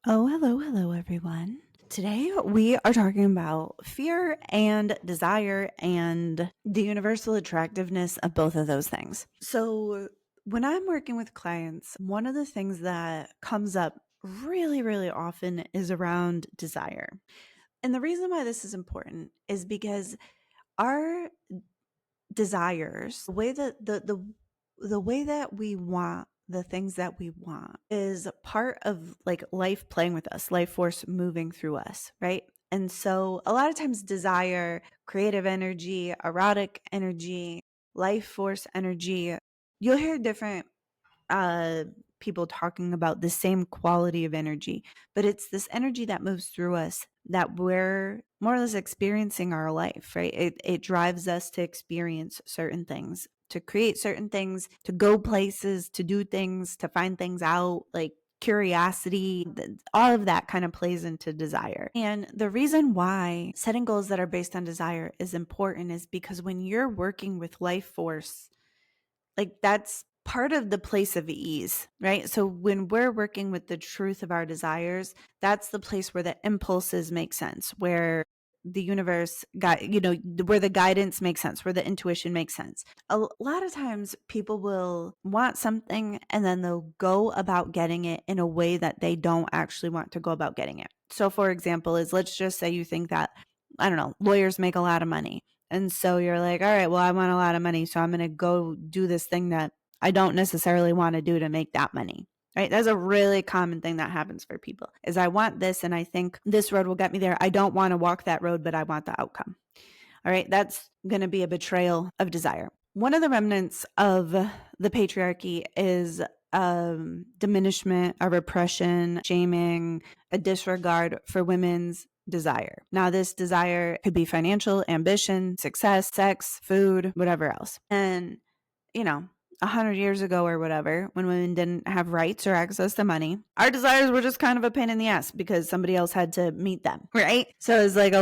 Oh, hello, everyone. Today we are talking about fear and desire and the universal attractiveness of both of those things. So, when I'm working with clients, one of the things that comes up really often is around desire. And the reason why this is important is because our desires, the way that we want the things that we want is part of like life playing with us, life force moving through us, right? And so a lot of times desire, creative energy, erotic energy, life force energy, you'll hear different uh people talking about the same quality of energy, but it's this energy that moves through us that we're more or less experiencing our life, right? It drives us to experience certain things, to create certain things, to go places, to do things, to find things out, like curiosity, all of that kind of plays into desire. And the reason why setting goals that are based on desire is important is because when you're working with life force, like that's part of the place of ease, right? So when we're working with the truth of our desires, that's the place where the impulses make sense, where the universe got, where the guidance makes sense, where the intuition makes sense. A lot of times people will want something and then they'll go about getting it in a way that they don't actually want to go about getting it. So for example, let's just say you think that, I don't know, lawyers make a lot of money. And so you're like, all right, well, I want a lot of money. So I'm going to go do this thing that I don't necessarily want to do to make that money. Right? That's a really common thing that happens for people is I want this and I think this road will get me there. I don't want to walk that road, but I want the outcome. All right. That's going to be a betrayal of desire. One of the remnants of the patriarchy is diminishment, a repression, shaming, a disregard for women's desire. Now, this desire could be financial, ambition, success, sex, food, whatever else. And, 100 years ago or whatever, when women didn't have rights or access to money, our desires were just kind of a pain in the ass because somebody else had to meet them, right? So it's like a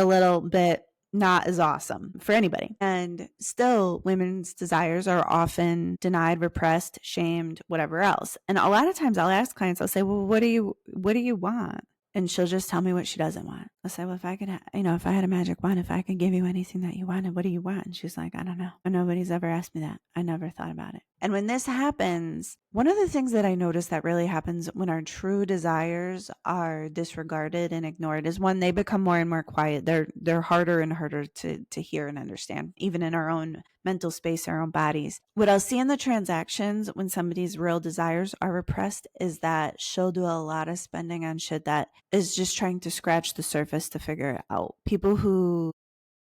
little bit not as awesome for anybody. And still, women's desires are often denied, repressed, shamed, whatever else. And a lot of times I'll ask clients, I'll say, well, what do you want? And she'll just tell me what she doesn't want. I'll say, well, if I could, if I had a magic wand, if I could give you anything that you wanted, what do you want? And she's like, I don't know. And nobody's ever asked me that. I never thought about it. And when this happens, one of the things that I notice that really happens when our true desires are disregarded and ignored is when they become more and more quiet. They're harder and harder to hear and understand, even in our own mental space, our own bodies. What I'll see in the transactions when somebody's real desires are repressed is that she'll do a lot of spending on shit that is just trying to scratch the surface to figure it out. People who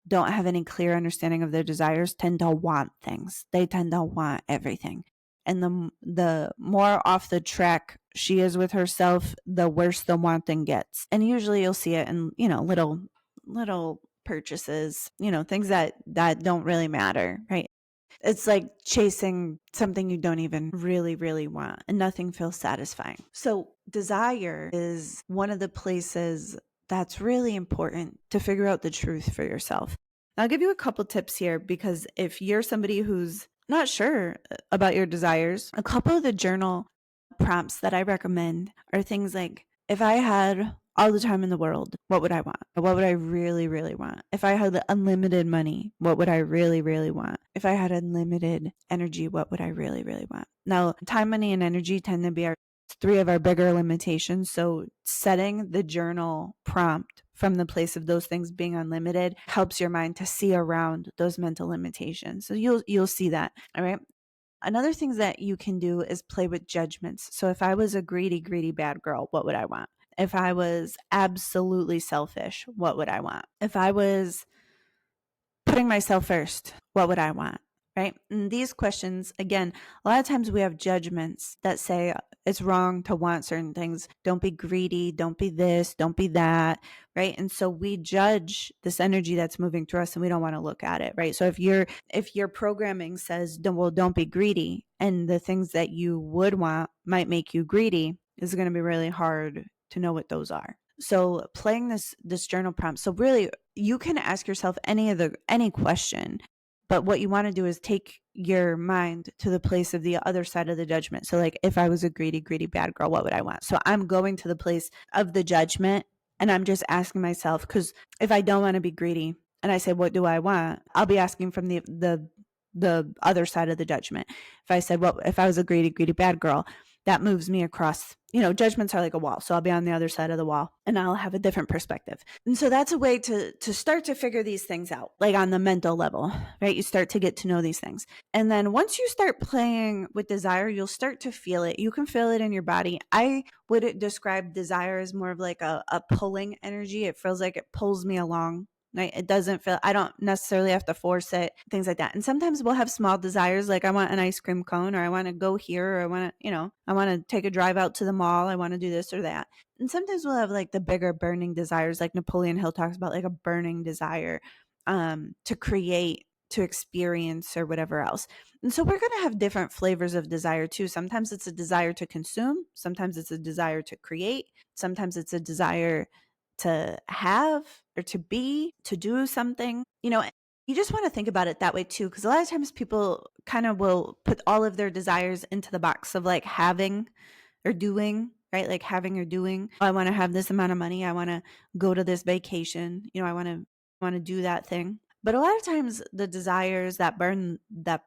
don't have any clear understanding of their desires tend to want things. They tend to want everything. And the more off the track she is with herself, the worse the wanting gets. And usually you'll see it in, little purchases, things that don't really matter, right? It's like chasing something you don't even really want and nothing feels satisfying. So desire is one of the places that's really important to figure out the truth for yourself. I'll give you a couple tips here because if you're somebody who's not sure about your desires, a couple of the journal prompts that I recommend are things like, if I had all the time in the world, what would I want? What would I really want? If I had unlimited money, what would I really want? If I had unlimited energy, what would I really want? Now, time, money, and energy tend to be three of our bigger limitations. So setting the journal prompt from the place of those things being unlimited helps your mind to see around those mental limitations. So you'll see that. All right. Another thing that you can do is play with judgments. So if I was a greedy bad girl, what would I want? If I was absolutely selfish, what would I want? If I was putting myself first, what would I want? Right? And these questions, again, a lot of times we have judgments that say it's wrong to want certain things. Don't be greedy. Don't be this. Don't be that. Right? And so we judge this energy that's moving through us and we don't want to look at it. Right? So if your programming says, don't be greedy, and the things that you would want might make you greedy, it's going to be really hard to know what those are. So playing this journal prompt. So really you can ask yourself any question, But what you want to do is take your mind to the place of the other side of the judgment. So like, if I was a greedy bad girl, what would I want? So I'm going to the place of the judgment, and I'm just asking myself, because if I don't want to be greedy and I say, what do I want? I'll be asking from the other side of the judgment. If I said, well, if I was a greedy bad girl, that moves me across, judgments are like a wall. So I'll be on the other side of the wall and I'll have a different perspective. And so that's a way to start to figure these things out, like on the mental level, right? You start to get to know these things. And then once you start playing with desire, you'll start to feel it. You can feel it in your body. I would describe desire as more of like a pulling energy. It feels like it pulls me along. Right? It doesn't feel, I don't necessarily have to force it, things like that. And sometimes we'll have small desires, like I want an ice cream cone, or I want to go here, or I want to, I want to take a drive out to the mall. I want to do this or that. And sometimes we'll have like the bigger burning desires, like Napoleon Hill talks about, like a burning desire to create, to experience, or whatever else. And so we're going to have different flavors of desire too. Sometimes it's a desire to consume. Sometimes it's a desire to create. Sometimes it's a desire to have or to be, to do something. You just want to think about it that way too, because a lot of times people kind of will put all of their desires into the box of like having or doing, right? Like having or doing. I want to have this amount of money. I want to go to this vacation. I want to do that thing. But a lot of times the desires that burn, the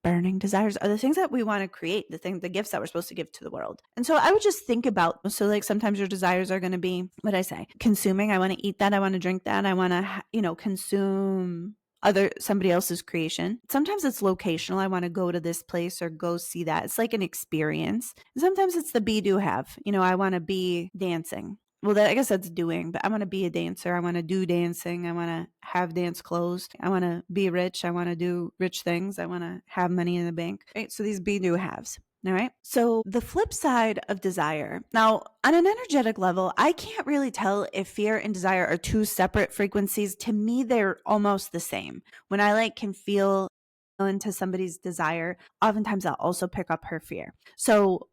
burning desires are the things that we want to create, the gifts that we're supposed to give to the world. And so I would just think about, so like sometimes your desires are going to be, what I say, consuming. I want to eat that. I want to drink that. I want to, consume somebody else's creation. Sometimes it's locational. I want to go to this place or go see that. It's like an experience. And sometimes it's the be do have. I want to be dancing. Well, I guess that's doing, but I want to be a dancer. I want to do dancing. I want to have dance clothes. I want to be rich. I want to do rich things. I want to have money in the bank. Right? So these be do haves. All right. So the flip side of desire. Now, on an energetic level, I can't really tell if fear and desire are two separate frequencies. To me, they're almost the same. When I can feel into somebody's desire, oftentimes I'll also pick up her fear. So,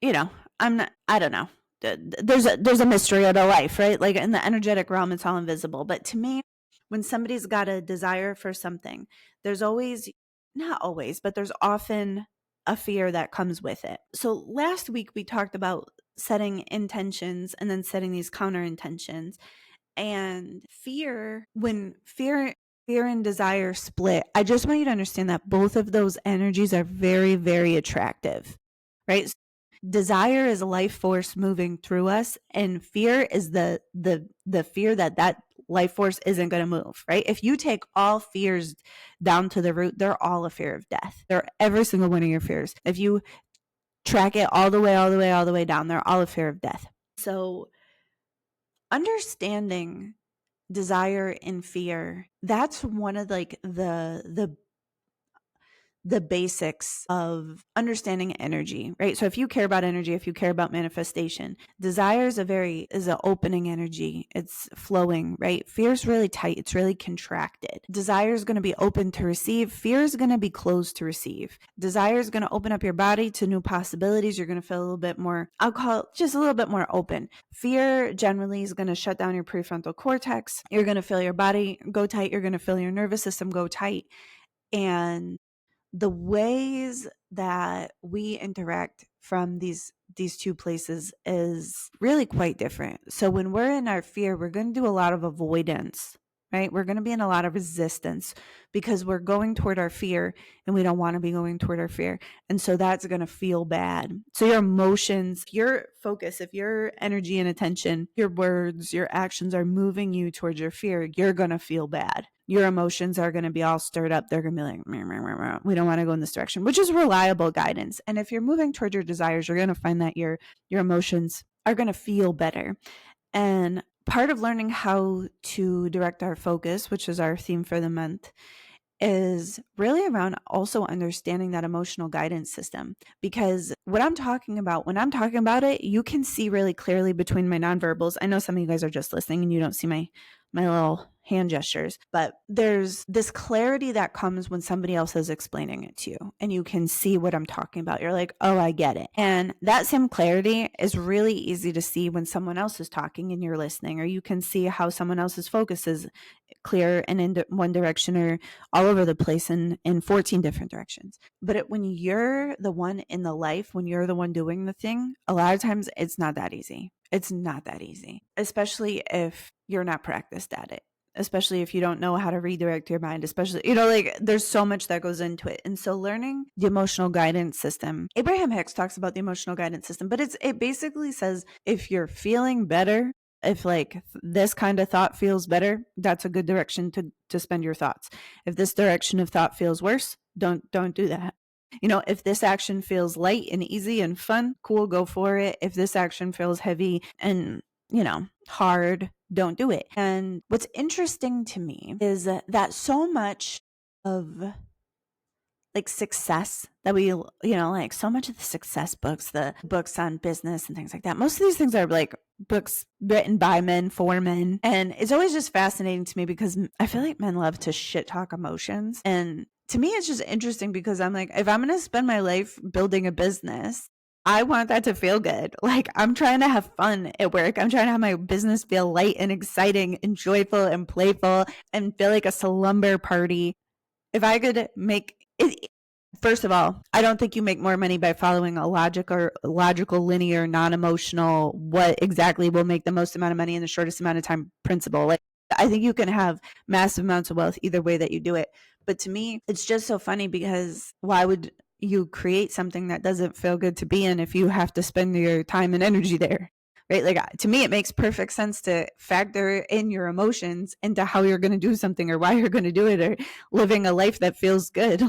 I don't know. There's a mystery of the life, right? Like in the energetic realm, it's all invisible. But to me, when somebody's got a desire for something, there's always, not always, but there's often a fear that comes with it. So last week we talked about setting intentions and then setting these counter intentions. And when fear and desire split, I just want you to understand that both of those energies are very, very attractive, right? Desire is a life force moving through us, and fear is the fear that life force isn't going to move, right? If you take all fears down to the root, they're all a fear of death. They're every single one of your fears. If you track it all the way down, they're all a fear of death. So understanding desire and fear, that's one of the basics of understanding energy, right? So if you care about energy, if you care about manifestation, desire is an opening energy. It's flowing, right? Fear is really tight. It's really contracted. Desire is going to be open to receive. Fear is going to be closed to receive. Desire is going to open up your body to new possibilities. You're going to feel a little bit more, I'll call it just a little bit more open. Fear generally is going to shut down your prefrontal cortex. You're going to feel your body go tight. You're going to feel your nervous system go tight. And the ways that we interact from these two places is really quite different. So when we're in our fear, we're going to do a lot of avoidance, right? We're going to be in a lot of resistance because we're going toward our fear and we don't want to be going toward our fear. And so that's going to feel bad. So your emotions, your focus, if your energy and attention, your words, your actions are moving you towards your fear, you're going to feel bad. Your emotions are going to be all stirred up. They're going to be like, meh, meh, meh, meh. We don't want to go in this direction, which is reliable guidance. And if you're moving toward your desires, you're going to find that your emotions are going to feel better. And part of learning how to direct our focus, which is our theme for the month, is really around also understanding that emotional guidance system. Because what I'm talking about, when I'm talking about it, you can see really clearly between my nonverbals. I know some of you guys are just listening and you don't see my little hand gestures, but there's this clarity that comes when somebody else is explaining it to you and you can see what I'm talking about. You're like, oh, I get it. And that same clarity is really easy to see when someone else is talking and you're listening, or you can see how someone else's focus is clear and in one direction or all over the place in 14 different directions. But when you're the one in the life, when you're the one doing the thing, a lot of times it's not that easy. It's not that easy, especially if you're not practiced at it, especially if you don't know how to redirect your mind, especially, like there's so much that goes into it. And so learning the emotional guidance system, Abraham Hicks talks about the emotional guidance system, but it basically says if you're feeling better, if like this kind of thought feels better, that's a good direction to spend your thoughts. If this direction of thought feels worse, don't do that. If this action feels light and easy and fun, cool, go for it. If this action feels heavy and, hard, don't do it. And what's interesting to me is that so much of like success that we, like so much of the success books, the books on business and things like that, most of these things are like books written by men for men. And it's always just fascinating to me because I feel like men love to shit talk emotions. And to me, it's just interesting because I'm like, if I'm going to spend my life building a business, I want that to feel good. Like I'm trying to have fun at work. I'm trying to have my business feel light and exciting and joyful and playful and feel like a slumber party. If I could make it, first of all, I don't think you make more money by following a logical, linear, non-emotional, what exactly will make the most amount of money in the shortest amount of time principle. Like I think you can have massive amounts of wealth either way that you do it. But to me, it's just so funny because why would you create something that doesn't feel good to be in if you have to spend your time and energy there? Right? Like to me, it makes perfect sense to factor in your emotions into how you're going to do something or why you're going to do it or living a life that feels good.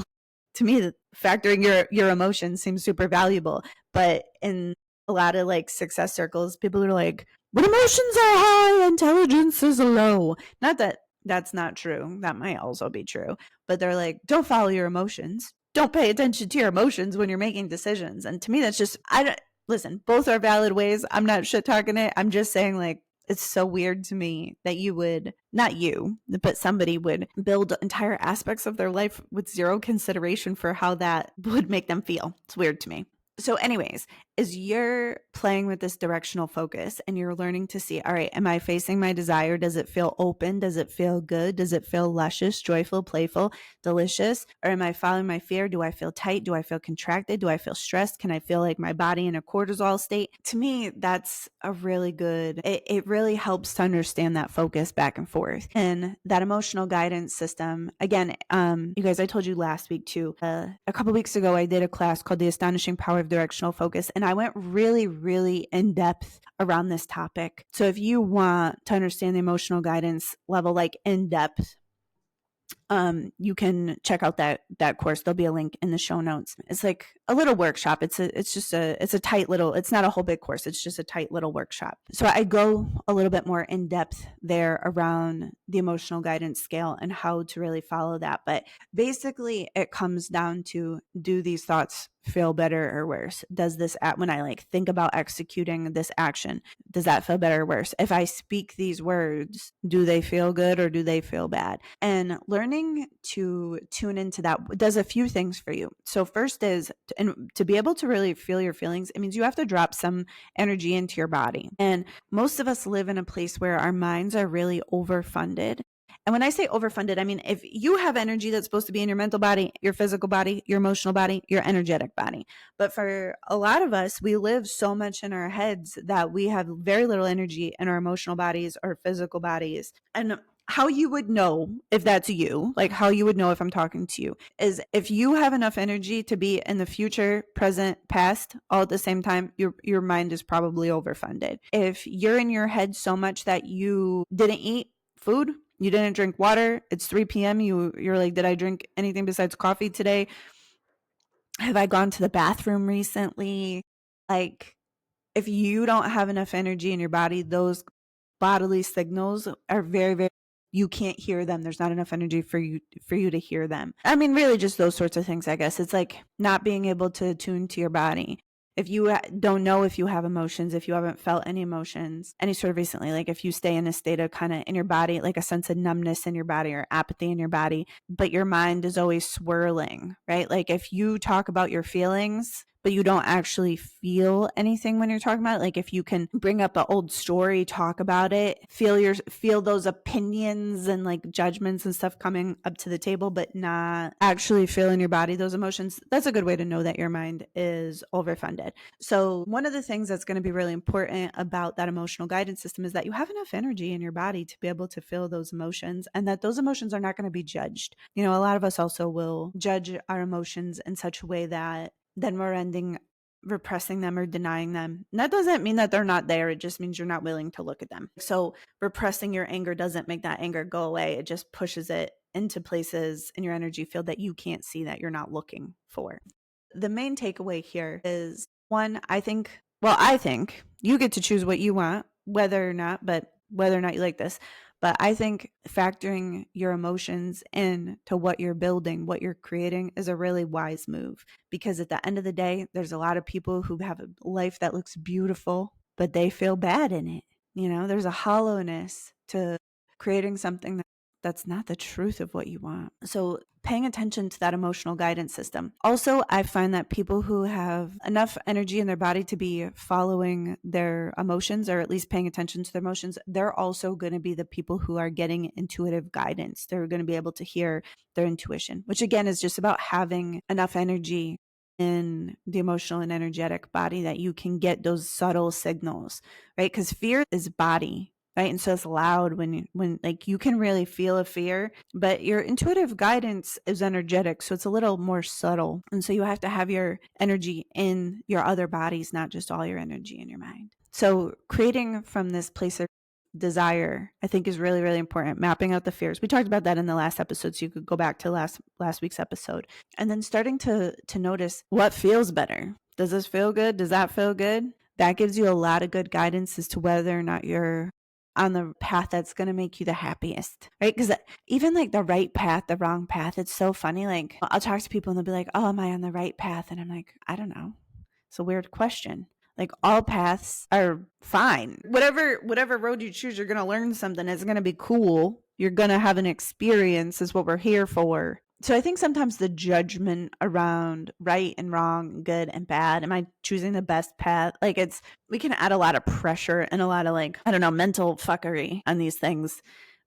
To me, factoring your emotions seems super valuable. But in a lot of like success circles, people are like, when emotions are high, intelligence is low. Not that that's not true. That might also be true. But they're like, don't follow your emotions. Don't pay attention to your emotions when you're making decisions. And to me, that's just, listen, both are valid ways. I'm not shit talking it. I'm just saying like, it's so weird to me that you would, not you, but somebody would build entire aspects of their life with zero consideration for how that would make them feel. It's weird to me. So anyways, as you're playing with this directional focus and you're learning to see, all right, am I facing my desire? Does it feel open? Does it feel good? Does it feel luscious, joyful, playful, delicious? Or am I following my fear? Do I feel tight? Do I feel contracted? Do I feel stressed? Can I feel like my body in a cortisol state? To me, that's a really good, it really helps to understand that focus back and forth. And that emotional guidance system, again, you guys, I told you last week too, a couple weeks ago, I did a class called The Astonishing Power of Directional Focus. And I went really, really in depth around this topic. So if you want to understand the emotional guidance level, like in depth, you can check out that course. There'll be a link in the show notes. It's like a little workshop. It's a tight little, it's not a whole big course. It's just a tight little workshop. So I go a little bit more in depth there around the emotional guidance scale and how to really follow that. But basically it comes down to, do these thoughts feel better or worse? Does this, when I like think about executing this action, does that feel better or worse? If I speak these words, do they feel good or do they feel bad? And learning to tune into that does a few things for you. So first is, and to be able to really feel your feelings, it means you have to drop some energy into your body. And most of us live in a place where our minds are really overfunded. And when I say overfunded, I mean, if you have energy that's supposed to be in your mental body, your physical body, your emotional body, your energetic body. But for a lot of us, we live so much in our heads that we have very little energy in our emotional bodies or physical bodies. And how you would know if that's you, like how you would know if I'm talking to you, is if you have enough energy to be in the future, present, past, all at the same time, your mind is probably overfunded. If you're in your head so much that you didn't eat food, you didn't drink water, it's 3 p.m., you're like, did I drink anything besides coffee today? Have I gone to the bathroom recently? Like, if you don't have enough energy in your body, those bodily signals are very, very, you can't hear them. There's not enough energy for you to hear them. I mean, really just those sorts of things, I guess. It's like not being able to attune to your body. if you don't know if you have emotions, if you haven't felt any emotions any sort of recently, like if you stay in a state of kind of in your body, like a sense of numbness in your body or apathy in your body, but your mind is always swirling, right? Like if you talk about your feelings, but you don't actually feel anything when you're talking about it. Like if you can bring up an old story, talk about it, feel those opinions and like judgments and stuff coming up to the table, but not actually feel in your body those emotions, that's a good way to know that your mind is overfunded. So one of the things that's going to be really important about that emotional guidance system is that you have enough energy in your body to be able to feel those emotions, and that those emotions are not going to be judged. You know, a lot of us also will judge our emotions in such a way that then we're ending repressing them or denying them. And that doesn't mean that they're not there. It just means you're not willing to look at them. So repressing your anger doesn't make that anger go away. It just pushes it into places in your energy field that you can't see, that you're not looking for. The main takeaway here is, one, I think you get to choose what you want, whether or not you like this. But I think factoring your emotions into what you're building, what you're creating, is a really wise move. Because at the end of the day, there's a lot of people who have a life that looks beautiful, but they feel bad in it. You know, there's a hollowness to creating something that's not the truth of what you want. So paying attention to that emotional guidance system. Also, I find that people who have enough energy in their body to be following their emotions, or at least paying attention to their emotions, they're also going to be the people who are getting intuitive guidance. They're going to be able to hear their intuition, which again is just about having enough energy in the emotional and energetic body that you can get those subtle signals, right? Because fear is body. Right. And so it's loud when like you can really feel a fear, but your intuitive guidance is energetic. So it's a little more subtle. And so you have to have your energy in your other bodies, not just all your energy in your mind. So creating from this place of desire, I think, is really, really important. Mapping out the fears. We talked about that in the last episode, so you could go back to last week's episode. And then starting to notice what feels better. Does this feel good? Does that feel good? That gives you a lot of good guidance as to whether or not you're on the path that's going to make you the happiest, right? Because even like the right path, the wrong path, it's so funny. Like I'll talk to people and they'll be like, oh, am I on the right path? And I'm like, I don't know. It's a weird question. Like all paths are fine. Whatever road you choose, you're going to learn something. It's going to be cool. You're going to have an experience, is what we're here for. So I think sometimes the judgment around right and wrong, good and bad, am I choosing the best path? Like we can add a lot of pressure and a lot of like, I don't know, mental fuckery on these things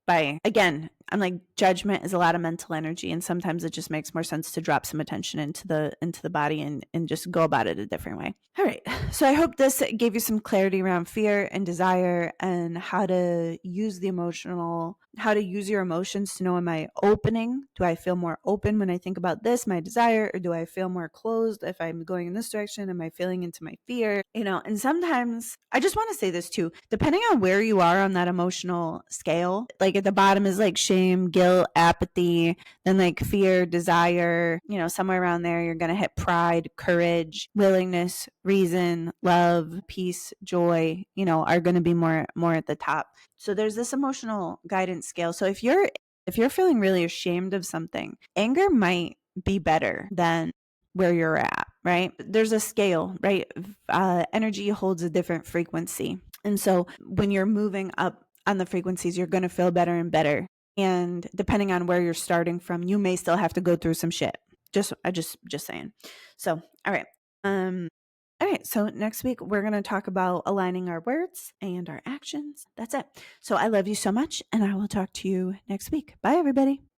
by, again, I'm like, judgment is a lot of mental energy, and sometimes it just makes more sense to drop some attention into the body and just go about it a different way. All right. So I hope this gave you some clarity around fear and desire and how to use your emotions to know, am I opening? Do I feel more open when I think about this, my desire, or do I feel more closed if I'm going in this direction? Am I feeling into my fear? You know, and sometimes I just want to say this too, depending on where you are on that emotional scale, like at the bottom is like shame, guilt, apathy, then like fear, desire, you know, somewhere around there, you're going to hit pride, courage, willingness, reason, love, peace, joy, you know, are going to be more at the top. So there's this emotional guidance scale. So if you're feeling really ashamed of something, anger might be better than where you're at, right? There's a scale, right? Energy holds a different frequency. And so when you're moving up on the frequencies, you're going to feel better and better. And depending on where you're starting from, you may still have to go through some shit. Just saying. So, all right. All right, so next week we're going to talk about aligning our words and our actions. That's it. So I love you so much, and I will talk to you next week. Bye, everybody.